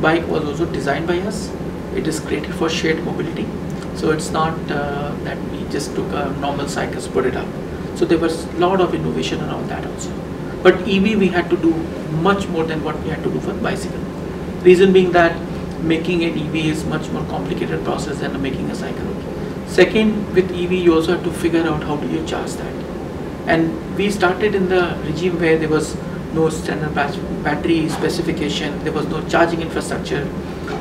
bike was also designed by us. It is created for shared mobility. So it's not that we just took a normal cycle, put it up. So there was a lot of innovation around that also. But EV we had to do much more than what we had to do for bicycle. Reason being that making an EV is much more complicated process than making a cycle. Second, with EV you also have to figure out how do you charge that. And we started in the regime where there was no standard battery specification, there was no charging infrastructure,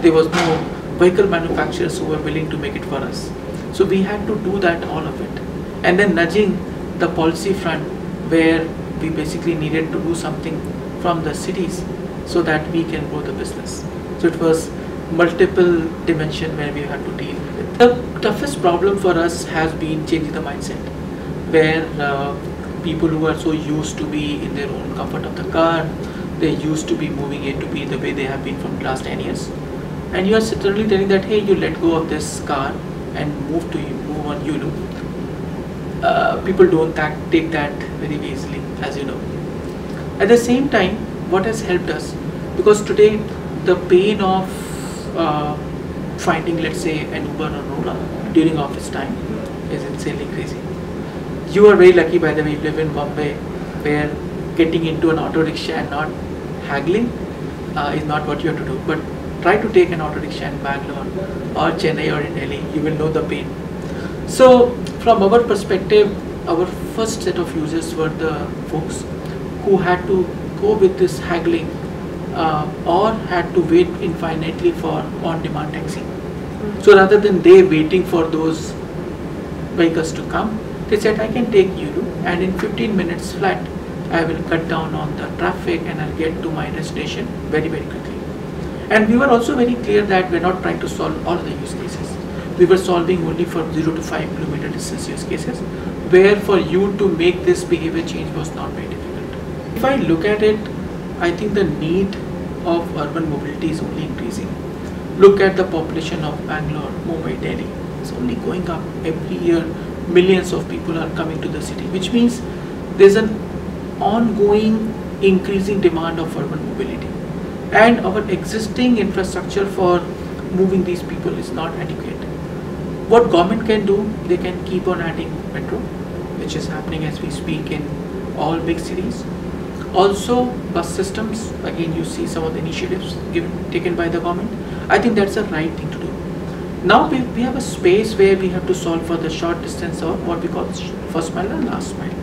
there was no vehicle manufacturers who were willing to make it for us. So we had to do that, all of it. And then nudging the policy front where we basically needed to do something from the cities so that we can grow the business. So it was multiple dimension where we had to deal with. The toughest problem for us has been changing the mindset, where people who are so used to be in their own comfort of the car, they used to be moving A to B the way they have been from the last 10 years. And you are certainly telling that, hey, you let go of this car and move on Yulu. People don't take that very easily, as you know. At the same time, what has helped us, because today the pain of finding, let's say, an Uber or Ola during office time is insanely crazy. You are very lucky, by the way, you live in Bombay, where getting into an auto rickshaw and not haggling is not what you have to do. But try to take an auto rickshaw in Bangalore or Chennai or in Delhi, you will know the pain. So from our perspective, our first set of users were the folks who had to go with this haggling or had to wait infinitely for on-demand taxi. So rather than they waiting for those vehicles to come, they said, I can take Yulu and in 15 minutes flat, I will cut down on the traffic and I'll get to my destination very, very quickly. And we were also very clear that we're not trying to solve all of the use cases. We were solving only for 0 to 5 kilometer distance use cases, where for you to make this behavior change was not very difficult. If I look at it, I think the need of urban mobility is only increasing. Look at the population of Bangalore, Mumbai, Delhi. It's only going up every year. Millions of people are coming to the city, which means there's an ongoing increasing demand of urban mobility. And our existing infrastructure for moving these people is not adequate. What government can do, they can keep on adding metro, which is happening as we speak in all big cities. Also bus systems, again you see some of the initiatives taken by the government. I think that's the right thing to do. Now we have a space where we have to solve for the short distance or what we call first mile and last mile.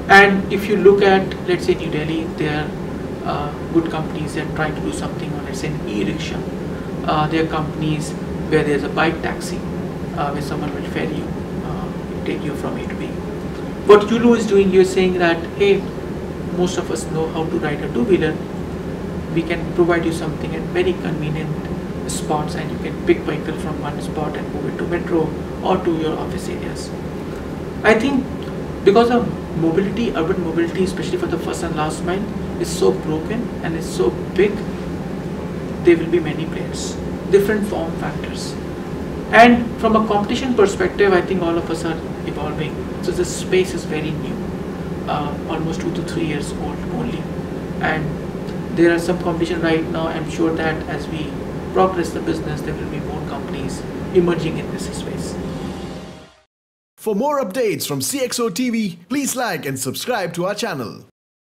And if you look at, let's say, New Delhi, there are good companies that are trying to do something on, let's say, an e-rickshaw. There are companies where there's a bike taxi, where someone will ferry you, take you from A to B. What Yulu is doing, you're saying that, hey, most of us know how to ride a two-wheeler. We can provide you something at very convenient spots and you can pick vehicle from one spot and move it to metro or to your office areas. I think because of mobility, urban mobility, especially for the first and last mile, is so broken and is so big, there will be many players, different form factors. And from a competition perspective, I think all of us are evolving. So the space is very new, almost 2 to 3 years old only. And there are some competition right now. I'm sure that as we progress the business, there will be more companies emerging in this space. For more updates from CXO TV, please like and subscribe to our channel.